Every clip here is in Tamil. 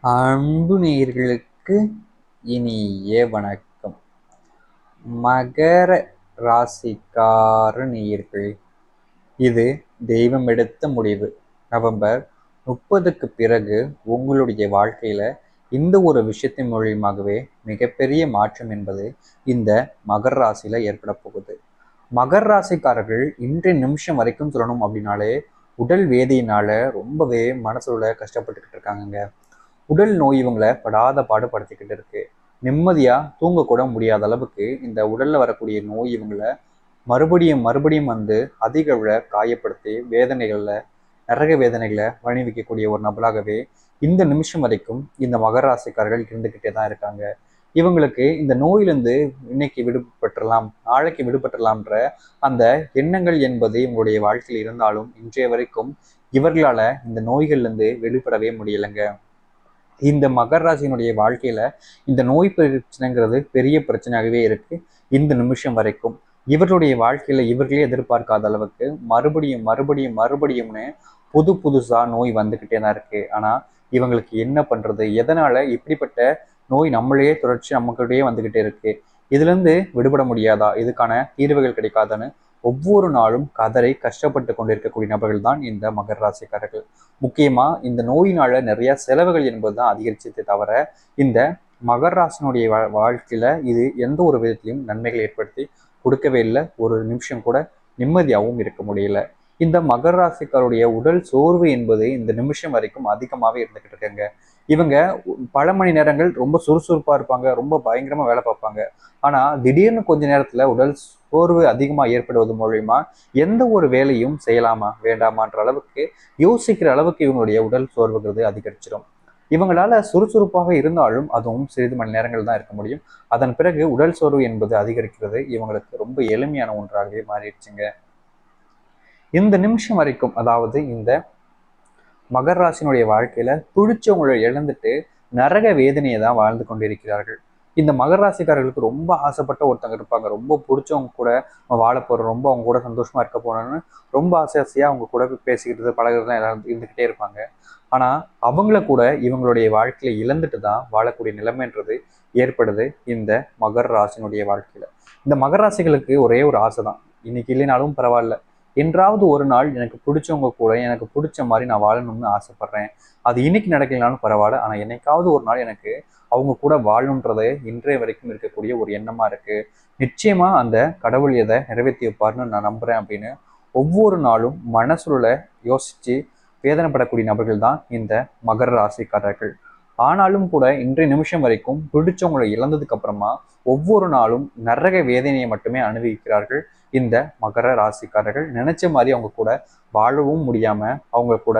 அன்பு நேயர்களுக்கு இனிய வணக்கம். மகர ராசிக்கார நேயர்களே, இது தெய்வம் எடுத்த முடிவு. நவம்பர் 30க்கு பிறகு உங்களுடைய வாழ்க்கையில இந்த ஒரு விஷயத்தின் மூலியமாகவே மிகப்பெரிய மாற்றம் என்பது இந்த மகர ராசியில ஏற்பட போகுது. மகர ராசிக்காரர்கள் இன்றைய நிமிஷம் வரைக்கும் சொல்லணும் அப்படின்னாலே உடல் வேதியினால ரொம்பவே மனசுல கஷ்டப்பட்டுக்கிட்டு இருக்காங்க. உடல் நோய் இவங்களை படாத பாடுபடுத்திக்கிட்டு இருக்கு. நிம்மதியா தூங்கக்கூட முடியாத அளவுக்கு இந்த உடல்ல வரக்கூடிய நோய் இவங்களை மறுபடியும் மறுபடியும் வந்து அதிக அளவுல காயப்படுத்தி வேதனைகள்ல நரக வேதனைகளை வணிவிக்கக்கூடிய ஒரு நபராகவே இந்த நிமிஷம் வரைக்கும் இந்த மகர ராசிக்காரர்கள் இருந்துகிட்டே தான் இருக்காங்க. இவங்களுக்கு இந்த நோயிலிருந்து இன்னைக்கு விடுபட்டுறலாம், நாளைக்கு விடுபட்டுறலாம்ன்ற அந்த எண்ணங்கள் என்பது இவங்களுடைய வாழ்க்கையில் இருந்தாலும் இன்றைய வரைக்கும் இவர்களால இந்த நோய்கள்ல இருந்து வெளிப்படவே முடியலைங்க. இந்த மகர ராசியினுடைய வாழ்க்கையில இந்த நோய் பிரச்சனைங்கிறது பெரிய பிரச்சனையாகவே இருக்கு. இந்த நிமிஷம் வரைக்கும் இவர்களுடைய வாழ்க்கையில இவர்களே எதிர்பார்க்காத அளவுக்கு மறுபடியும் மறுபடியும் மறுபடியும்னு புதுசா நோய் வந்துகிட்டே தான் இருக்கு. ஆனா இவங்களுக்கு என்ன பண்றது, எதனால இப்படிப்பட்ட நோய் நம்மளையே தொடர்ச்சி நமக்கிட்டே வந்துகிட்டே இருக்கு, இதுல இருந்து விடுபட முடியாதா, இதுக்கான தீர்வுகள் கிடைக்காதான்னு ஒவ்வொரு நாளும் கதரை கஷ்டப்பட்டு கொண்டிருக்கக்கூடிய நபர்கள் தான் இந்த மகர ராசிக்காரர்கள். முக்கியமா இந்த நோயினால நிறைய செலவுகள் என்பதுதான் அதிகரிச்சதை தவிர இந்த மகர ராசினுடைய வாழ்க்கையில இது எந்த ஒரு விதத்திலையும் நன்மைகளை ஏற்படுத்தி கொடுக்கவே இல்லை. ஒரு நிமிஷம் கூட நிம்மதியாகவும் இருக்க முடியல. இந்த மகர ராசிக்காருடைய உடல் சோர்வு என்பது இந்த நிமிஷம் வரைக்கும் அதிகமாகவே இருந்துகிட்டு இருக்காங்க. இவங்க பல மணி நேரங்கள் ரொம்ப சுறுசுறுப்பா இருப்பாங்க, ரொம்ப பயங்கரமா வேலை பார்ப்பாங்க. ஆனா திடீர்னு கொஞ்ச நேரத்துல உடல் சோர்வு அதிகமா ஏற்படுவது மூலியமா எந்த ஒரு வேலையும் செய்யலாமா வேண்டாமான்ற அளவுக்கு யோசிக்கிற அளவுக்கு இவங்களுடைய உடல் சோர்வுங்கிறது அதிகரிச்சிடும். இவங்களால சுறுசுறுப்பாக இருந்தாலும் அதுவும் சிறிது மணி நேரங்கள் தான் இருக்க முடியும். அதன் பிறகு உடல் சோர்வு என்பது அதிகரிக்கிறது இவங்களுக்கு ரொம்ப எளிமையான ஒன்றாகவே மாறிடுச்சுங்க. இந்த நிமிஷம் வரைக்கும், அதாவது இந்த மகர ராசினுடைய வாழ்க்கையில பிடிச்சவங்களை இழந்துட்டு நரக வேதனையை தான் வாழ்ந்து கொண்டிருக்கிறார்கள். இந்த மகர ராசிக்காரர்களுக்கு ரொம்ப ஆசைப்பட்ட ஒருத்தங்க இருப்பாங்க. ரொம்ப பிடிச்சவங்க கூட வாழ போறோம், ரொம்ப அவங்க கூட சந்தோஷமா இருக்க போறோம்னு ரொம்ப ஆசையா அவங்க கூட பேசிக்கிட்டு பழகிறது எல்லாம் இருந்துகிட்டே இருப்பாங்க. ஆனா அவங்கள கூட இவங்களுடைய வாழ்க்கையில இழந்துட்டு தான் வாழக்கூடிய நிலைமைன்றது ஏற்படுது இந்த மகர ராசினுடைய வாழ்க்கையில. இந்த மகர ராசிகளுக்கு ஒரே ஒரு ஆசை தான், இன்னைக்கு இல்லைனாலும் பரவாயில்ல, என்றாவது ஒரு நாள் எனக்கு பிடிச்சவங்க கூட எனக்கு பிடிச்ச மாதிரி நான் வாழணும்னு ஆசைப்படுறேன். அது இன்னைக்கு நடக்கலனாலும் பரவாயில்ல, ஆனா என்னைக்காவது ஒரு நாள் எனக்கு அவங்க கூட வாழணுன்றதை இன்றைய வரைக்கும் இருக்கக்கூடிய ஒரு எண்ணமா இருக்கு. நிச்சயமா அந்த கடவுள் எதை நிறைவேற்றி வைப்பார்னு நான் நம்புறேன் அப்படின்னு ஒவ்வொரு நாளும் மனசுல யோசிச்சு வேதனைப்படக்கூடிய நபர்கள் தான் இந்த மகர ராசிக்காரர்கள். ஆனாலும் கூட இன்றைய நிமிஷம் வரைக்கும் பிடிச்சவங்களை இழந்ததுக்கு அப்புறமா ஒவ்வொரு நாளும் நரக வேதனையை மட்டுமே அனுபவிக்கிறார்கள் இந்த மகர ராசிக்காரர்கள். நினைச்ச மாதிரி அவங்க கூட வாழவும் முடியாம, அவங்க கூட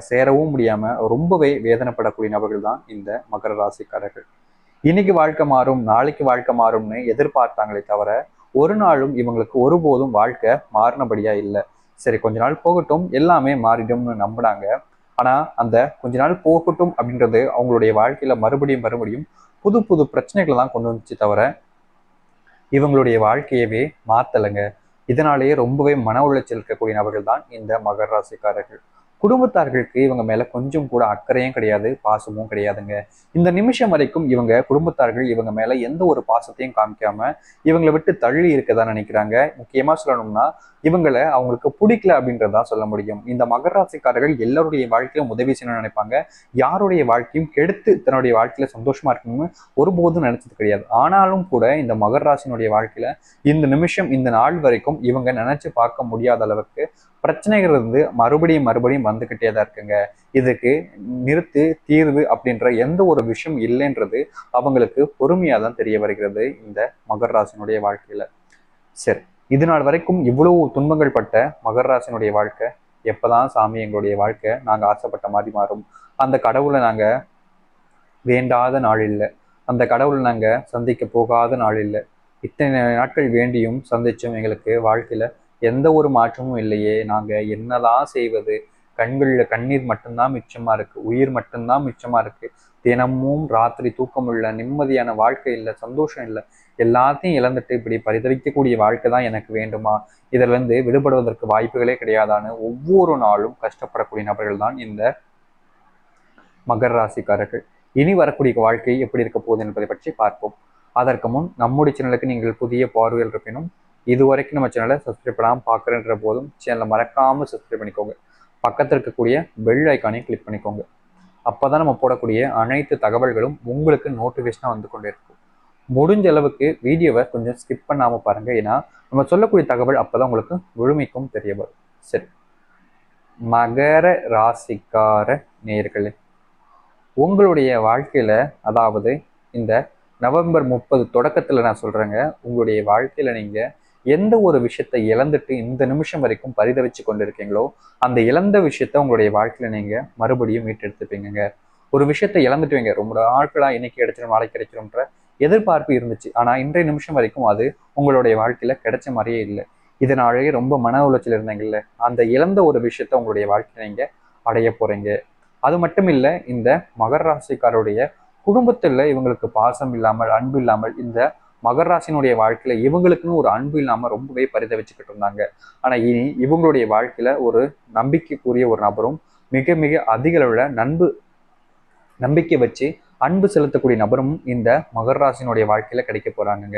சேரவும் முடியாம ரொம்பவே வேதனைப்படக்கூடிய நபர்கள் தான் இந்த மகர ராசிக்காரர்கள். இன்னைக்கு வாழ்க்கை மாறும், நாளைக்கு வாழ்க்கை மாறும்னு எதிர்பார்த்தாங்களே தவிர ஒரு நாளும் இவங்களுக்கு ஒருபோதும் வாழ்க்கை மாறினபடியா இல்லை. சரி, கொஞ்ச நாள் போகட்டும், எல்லாமே மாறிடும்னு நம்பினாங்க. ஆனா அந்த கொஞ்ச நாள் போகட்டும் அப்படின்றது அவங்களுடைய வாழ்க்கையில மறுபடியும் மறுபடியும் புது பிரச்சனைகளை தான் கொண்டு வந்துச்சு தவிர இவங்களுடைய வாழ்க்கையவே மாத்தலைங்க. இதனாலேயே ரொம்பவே மன உளைச்சல் இருக்கக்கூடிய நபர்கள் தான் இந்த மகர ராசிக்காரர்கள். குடும்பத்தார்களுக்கு இவங்க மேல கொஞ்சம் கூட அக்கறையும் கிடையாது, பாசமும் கிடையாதுங்க. இந்த நிமிஷம் வரைக்கும் இவங்க குடும்பத்தார்கள் இவங்க மேல எந்த ஒரு பாசத்தையும் காமிக்காம இவங்களை விட்டு தள்ளி இருக்கதா நினைக்கிறாங்க. முக்கியமா சொல்லணும்னா இவங்களை அவங்களுக்கு பிடிக்கல அப்படின்றதா சொல்ல முடியும். இந்த மகர ராசிக்காரர்கள் எல்லாருடைய வாழ்க்கையிலும் உதவி செய்யணும்னு நினைப்பாங்க. யாருடைய வாழ்க்கையும் கெடுத்து தன்னுடைய வாழ்க்கையில சந்தோஷமா இருக்கணும்னு ஒருபோதும் நினைச்சது கிடையாது. ஆனாலும் கூட இந்த மகர ராசினுடைய வாழ்க்கையில இந்த நிமிஷம் இந்த நாள் வரைக்கும் இவங்க நினைச்சு பார்க்க முடியாத அளவுக்கு பிரச்சனைகள் இருந்து மறுபடியும் மறுபடியும் வந்துகிட்டே தான் இருக்குங்க. இதுக்கு நிறுத்து தீர்வு அப்படின்ற எந்த ஒரு விஷயம் இல்லைன்றது அவங்களுக்கு பொறுமையா தான் தெரிய வருகிறது இந்த மகர ராசினுடைய வாழ்க்கையில. சரி, இது நாள் வரைக்கும் இவ்வளவு துன்பங்கள் பட்ட மகர ராசினுடைய வாழ்க்கை எப்பதான் சாமி எங்களுடைய வாழ்க்கை நாங்க ஆசைப்பட்ட மாதிரி மாறும், அந்த கடவுளை நாங்க வேண்டாத நாள் இல்லை, அந்த கடவுளை நாங்க சந்திக்க போகாத நாள் இல்லை, இத்தனை நாட்கள் வேண்டியும் சந்திச்சும் எங்களுக்கு வாழ்க்கையில எந்த ஒரு மாற்றமும் இல்லையே, நாங்க என்னதான் செய்வது, கண்களில் கண்ணீர் மட்டும்தான் மிச்சமா இருக்கு, உயிர் மட்டும்தான் மிச்சமா இருக்கு, தினமும் ராத்திரி தூக்கம் இல்லை, நிம்மதியான வாழ்க்கை இல்லை, சந்தோஷம் இல்லை, எல்லாத்தையும் இழந்துட்டு இப்படி பரிதவிக்கக்கூடிய வாழ்க்கை தான் எனக்கு வேண்டுமா, இதுல இருந்து விடுபடுவதற்கு வாய்ப்புகளே கிடையாதான்னு ஒவ்வொரு நாளும் கஷ்டப்படக்கூடிய நபர்கள் தான் இந்த மகர ராசிக்காரர்கள் இனி வரக்கூடிய வாழ்க்கை எப்படி இருக்க போகுது என்பதை பற்றி பார்ப்போம். அதற்கு முன் நம்முடைய சேனலுக்கு நீங்கள் புதிய பார்வையில் இருப்பினும் இதுவரைக்கும் நம்ம சேனலை சப்ஸ்கிரைப் பண்ணாமல் பார்க்குறன்ற போதும் சேனலை மறக்காமல் சப்ஸ்கிரைப் பண்ணிக்கோங்க. பக்கத்தில் இருக்கக்கூடிய பெல் ஐக்கானையும் கிளிக் பண்ணிக்கோங்க. அப்போ தான் நம்ம போடக்கூடிய அனைத்து தகவல்களும் உங்களுக்கு நோட்டிஃபிகேஷனாக வந்து கொண்டே இருக்கும். முடிஞ்ச அளவுக்கு வீடியோவை கொஞ்சம் ஸ்கிப் பண்ணாமல் பாருங்கள். ஏன்னா நம்ம சொல்லக்கூடிய தகவல் அப்போ தான் உங்களுக்கு முழுமைக்கும் தெரிய வரும். சரி, மகர ராசிக்கார நேயர்களே, உங்களுடைய வாழ்க்கையில, அதாவது இந்த நவம்பர் 30 தொடக்கத்துல நான் சொல்றேங்க, உங்களுடைய வாழ்க்கையில நீங்க எந்த ஒரு விஷயத்தை இழந்துட்டு இந்த நிமிஷம் வரைக்கும் பரிதவிச்சு கொண்டிருக்கீங்களோ அந்த இழந்த விஷயத்த உங்களுடைய வாழ்க்கையில நீங்க மறுபடியும் மீட்டெடுத்துப்பீங்க. ஒரு விஷயத்தை இழந்துட்டுவீங்க, ரொம்ப நாட்களா இன்னைக்கு கிடைச்சிடும் நாளைக்கு கிடைச்சிடும்ன்ற எதிர்பார்ப்பு இருந்துச்சு. ஆனா இன்றைய நிமிஷம் வரைக்கும் அது உங்களுடைய வாழ்க்கையில கிடைச்ச மாதிரியே இல்லை. இதனாலேயே ரொம்ப மன உளைச்சல் இருந்தீங்கல்ல, அந்த இழந்த ஒரு விஷயத்த உங்களுடைய வாழ்க்கையில நீங்க அடைய போறீங்க. அது மட்டும் இல்லை, இந்த மகர ராசிக்காருடைய குடும்பத்தில் இவங்களுக்கு பாசம் இல்லாமல் அன்பு இல்லாமல், இந்த மகர ராசினுடைய வாழ்க்கையில இவங்களுக்குன்னு ஒரு அன்பு இல்லாமல் ரொம்பவே பரிதவிச்சுக்கிட்டு இருந்தாங்க. ஆனா இனி இவங்களுடைய வாழ்க்கையில ஒரு நம்பிக்கைக்குரிய ஒரு நபரும் மிக மிக அதிக அளவுல நம்பிக்கை வச்சு அன்பு செலுத்தக்கூடிய நபரும் இந்த மகர ராசினுடைய வாழ்க்கையில கிடைக்க போறாங்க.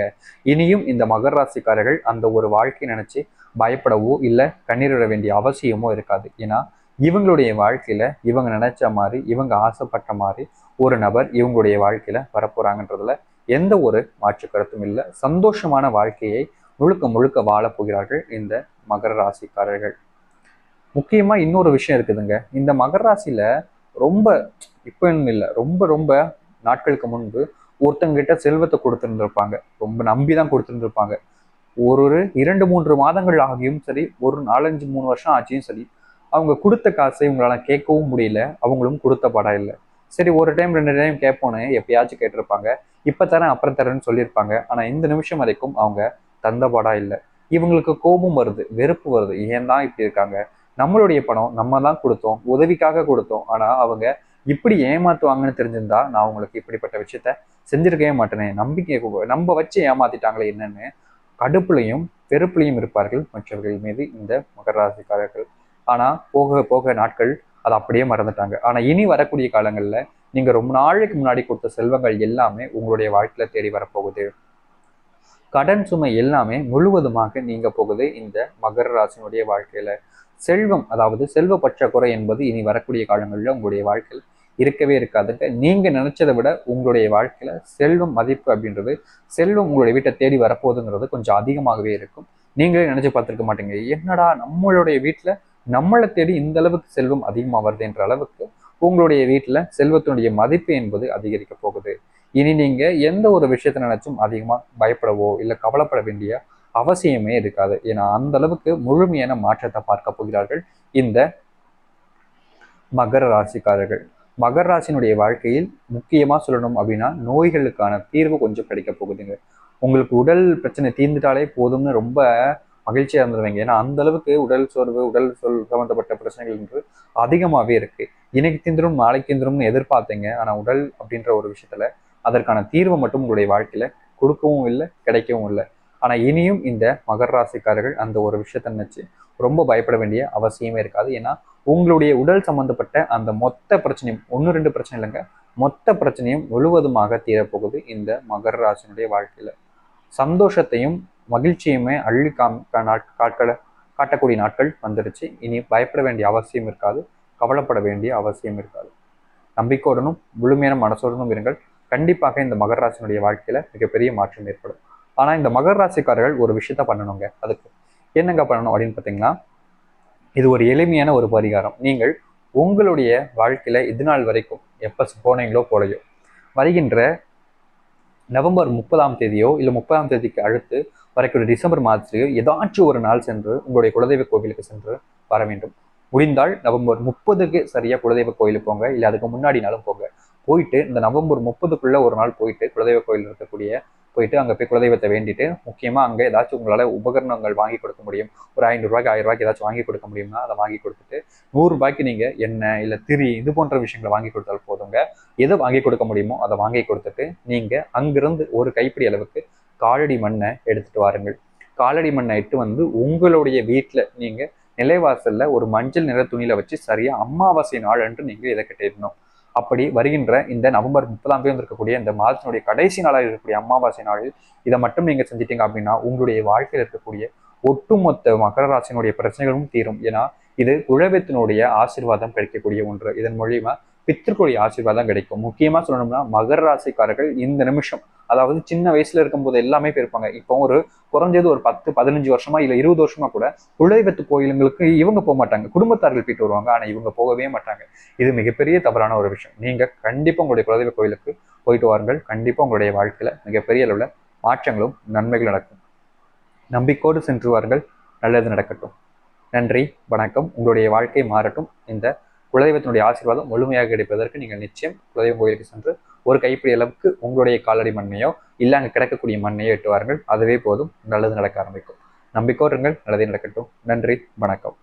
இனியும் இந்த மகர ராசிக்காரர்கள் அந்த ஒரு வாழ்க்கையை நினைச்சு பயப்படவோ இல்லை கண்ணீர் விட வேண்டிய அவசியமோ இருக்காது. ஏன்னா இவங்களுடைய வாழ்க்கையில இவங்க நினைச்ச மாதிரி, இவங்க ஆசைப்பட்ட மாதிரி ஒரு நபர் இவங்களுடைய வாழ்க்கையில வரப்போறாங்கன்றதுல எந்த ஒரு மாற்று கருத்தும் இல்லை. சந்தோஷமான வாழ்க்கையை முழுக்க முழுக்க வாழ போகிறார்கள் இந்த மகர ராசிக்காரர்கள். முக்கியமா இன்னொரு விஷயம் இருக்குதுங்க. இந்த மகர ராசியில ரொம்ப இப்பன்னு இல்லை, ரொம்ப ரொம்ப நாட்களுக்கு முன்பு ஒருத்தங்கிட்ட செல்வத்தை கொடுத்துருந்துருப்பாங்க. ரொம்ப நம்பிதான் கொடுத்துருந்துருப்பாங்க. ஒரு 2-3 மாதங்கள் ஆகியும் சரி, ஒரு 4-5-3 வருஷம் ஆச்சியும் சரி, அவங்க கொடுத்த காசை உங்களால கேட்கவும் முடியல, அவங்களும் கொடுத்த படம் இல்லை. சரி, ஒரு டைம் 2 டைம் கேட்போன்னு எப்பயாச்சும் கேட்டிருப்பாங்க. இப்ப தரேன் அப்புறம் தரேன்னு சொல்லியிருப்பாங்க. ஆனா இந்த நிமிஷம் வரைக்கும் அவங்க தந்த படம் இல்லை. இவங்களுக்கு கோபம் வருது, வெறுப்பு வருது. ஏன் தான் இப்படி இருக்காங்க? நம்மளுடைய பணம் நம்ம தான் கொடுத்தோம், உதவிக்காக கொடுத்தோம். ஆனா அவங்க இப்படி ஏமாத்துவாங்கன்னு தெரிஞ்சிருந்தா நான் அவங்களுக்கு இப்படிப்பட்ட விஷயத்த செஞ்சிருக்கவே மாட்டேனே. நம்பிக்கை நம்ம வச்சு ஏமாத்திட்டாங்களே என்னன்னு கடுப்புலையும் வெறுப்புலையும் இருப்பார்கள் மற்றவர்கள் மீது இந்த மகர ராசிக்காரர்கள். ஆனா போக போக நாட்கள் அதை அப்படியே மறந்துட்டாங்க. ஆனா இனி வரக்கூடிய காலங்கள்ல நீங்க ரொம்ப நாளைக்கு முன்னாடி கொடுத்த செல்வங்கள் எல்லாமே உங்களுடைய வாழ்க்கையில தேடி வரப்போகுது. கடன் சுமை எல்லாமே முழுவதுமாக நீங்க போகுது இந்த மகர ராசினுடைய வாழ்க்கையில. செல்வம், அதாவது செல்வ பற்றாக்குறை என்பது இனி வரக்கூடிய காலங்களில் உங்களுடைய வாழ்க்கையில் இருக்கவே இருக்காதுங்க. நீங்க நினைச்சதை விட உங்களுடைய வாழ்க்கையில செல்வம் மதிப்பு அப்படின்றது, செல்வம் உங்களுடைய வீட்டை தேடி வரப்போகுதுங்கிறது கொஞ்சம் அதிகமாகவே இருக்கும். நீங்களே நினைச்சு பார்த்துருக்க மாட்டீங்க, என்னடா நம்மளுடைய வீட்டுல நம்மளை தேடி இந்த அளவுக்கு செல்வம் அதிகமாக வருது என்ற அளவுக்கு உங்களுடைய வீட்டுல செல்வத்தினுடைய மதிப்பு என்பது அதிகரிக்க போகுது. இனி நீங்க எந்த ஒரு விஷயத்த நினைச்சும் அதிகமா பயப்படவோ இல்லை கவலைப்பட வேண்டிய அவசியமே இருக்காது. ஏன்னா அந்த அளவுக்கு முழுமையான மாற்றத்தை பார்க்க போகிறார்கள் இந்த மகர ராசிக்காரர்கள். மகர ராசினுடைய வாழ்க்கையில் முக்கியமா சொல்லணும் அப்படின்னா நோய்களுக்கான தீர்வு கொஞ்சம் கிடைக்க போகுதுங்க. உங்களுக்கு உடல் பிரச்சனை தீர்ந்துட்டாலே போதும்னு ரொம்ப மகிழ்ச்சியா இருந்துருவீங்க. ஏன்னா அந்த அளவுக்கு உடல் சோர்வு, உடல் சம்பந்தப்பட்ட பிரச்சனைகள் என்று அதிகமாகவே இருக்கு. இன்னைக்கு தீந்துரும் நாளைக்கு தீந்துரும்னு எதிர்பார்த்தீங்க. ஆனா உடல் அப்படின்ற ஒரு விஷயத்துல அதற்கான தீர்வு மட்டும் உங்களுடைய வாழ்க்கையில கொடுக்கவும் இல்லை, கிடைக்கவும் இல்லை. ஆனா இனியும் இந்த மகர ராசிக்காரர்கள் அந்த ஒரு விஷயத்த நினைச்சு ரொம்ப பயப்பட வேண்டிய அவசியமே இருக்காது. ஏன்னா உங்களுடைய உடல் சம்பந்தப்பட்ட அந்த மொத்த பிரச்சனையும், 1-2 பிரச்சனை இல்லைங்க, மொத்த பிரச்சனையும் முழுவதுமாக தீரப்போகுது இந்த மகர ராசினுடைய வாழ்க்கையில. சந்தோஷத்தையும் மகிழ்ச்சியுமே அள்ளி காட்டக்கூடிய நாட்கள் வந்துடுச்சு. இனி பயப்பட வேண்டிய அவசியம் இருக்காது, கவலைப்பட வேண்டிய அவசியம் இருக்காது. நம்பிக்கையுடனும் முழுமையான மனசுடனும் இருங்கள். கண்டிப்பாக இந்த மகர ராசினுடைய வாழ்க்கையில மிகப்பெரிய மாற்றம் ஏற்படும். ஆனா இந்த மகர ராசிக்காரர்கள் ஒரு விஷயத்த பண்ணணுங்க. அதுக்கு என்னங்க பண்ணணும் அப்படின்னு பார்த்தீங்கன்னா, இது ஒரு எளிமையான ஒரு பரிகாரம். நீங்கள் உங்களுடைய வாழ்க்கையில இது நாள் வரைக்கும் எப்ப போனீங்களோ போலையோ, வருகின்ற நவம்பர் 30ஆம் தேதியோ இல்லை 30ஆம் தேதிக்கு அடுத்து வரக்கூடிய டிசம்பர் மாதத்திலேயோ ஏதாச்சும் ஒரு நாள் சென்று உங்களுடைய குலதெய்வ கோவிலுக்கு சென்று வர வேண்டும். முடிந்தால் நவம்பர் 30க்கு சரியா குலதெய்வ கோயிலுக்கு போங்க, இல்லை அதுக்கு முன்னாடினாலும் போங்க. போயிட்டு இந்த நவம்பர் 30க்குள்ள ஒரு நாள் போயிட்டு குலதெய்வ கோயில் இருக்கக்கூடிய போயிட்டு அங்கே போய் குலதெய்வத்தை வேண்டிட்டு, முக்கியமாக அங்கே ஏதாச்சும் உங்களால் உபகரணங்கள் வாங்கி கொடுக்க முடியும், ஒரு 500 ரூபாய்க்கு 1000 ரூபாய்க்கு ஏதாச்சும் வாங்கி கொடுக்க முடியும்னா அதை வாங்கி கொடுத்துட்டு, 100 ரூபாய்க்கு நீங்கள் எண்ணெய் இல்லை திரி இது போன்ற விஷயங்களை வாங்கி கொடுத்தால் போதுங்க. எதை வாங்கி கொடுக்க முடியுமோ அதை வாங்கி கொடுத்துட்டு நீங்கள் அங்கிருந்து ஒரு கைப்பிடி அளவுக்கு காலடி மண்ணை எடுத்துட்டு வாருங்கள். காலடி மண்ணை இட்டு வந்து உங்களுடைய வீட்டில் நீங்கள் நிலைவாசல்ல ஒரு மஞ்சள் நிற துணியில வச்சு சரியா அமாவாசை நாள் அன்று நீங்கள் இதை கட்டிடணும். அப்படி வருகின்ற இந்த நவம்பர் 30ஆம் தேதி இருக்கக்கூடிய இந்த மாதத்தினுடைய கடைசி நாளாக இருக்கக்கூடிய அமாவாசை நாளில் இதை மட்டும் நீங்க செஞ்சிட்டீங்க அப்படின்னா உங்களுடைய வாழ்க்கையில் இருக்கக்கூடிய ஒட்டுமொத்த மகர ராசியினுடைய பிரச்சனைகளும் தீரும். ஏன்னா இது குலதெய்வத்தினுடைய ஆசீர்வாதம் கிடைக்கக்கூடிய ஒன்று. இதன் மூலியமா பித்திருக்குடைய ஆசீர்வாதம் கிடைக்கும். முக்கியமா சொல்லணும்னா மகர ராசிக்காரர்கள் இந்த நிமிஷம், அதாவது சின்ன வயசுல இருக்கும்போது எல்லாமே போயிருப்பாங்க. இப்போ ஒரு குறைஞ்சது ஒரு 10-15 வருஷமா இல்ல 20 வருஷமா கூட குலதெய்வத்து கோயிலுங்களுக்கு இவங்க போக மாட்டாங்க, குடும்பத்தார்கள் போயிட்டு வருவாங்க. ஆனா இவங்க போகவே மாட்டாங்க. இது மிகப்பெரிய தவறான ஒரு விஷயம். நீங்க கண்டிப்பா உங்களுடைய குலதெய்வ கோயிலுக்கு போயிட்டு வாருங்கள். கண்டிப்பா உங்களுடைய வாழ்க்கையில மிகப்பெரிய அளவுல மாற்றங்களும் நன்மைகள் நடக்கும். நம்பிக்கையோடு சென்று வாருங்கள். நல்லது நடக்கட்டும். நன்றி, வணக்கம். உங்களுடைய வாழ்க்கை மாறட்டும். இந்த குலதெய்வத்தினுடைய ஆசீர்வாதம் முழுமையாக கிடைப்பதற்கு நீங்கள் நிச்சயம் குலதெய்வ கோயிலுக்கு சென்று ஒரு கைப்பிடி அளவுக்கு உங்களுடைய காலடி மண்ணையோ இல்லை அங்கே கிடைக்கக்கூடிய மண்ணையோ எட்டு வாருங்கள். அதுவே போதும், நல்லது நடக்க ஆரம்பிக்கும். நம்பிக்கையோடு இருங்கள். நல்லதே நடக்கட்டும். நன்றி, வணக்கம்.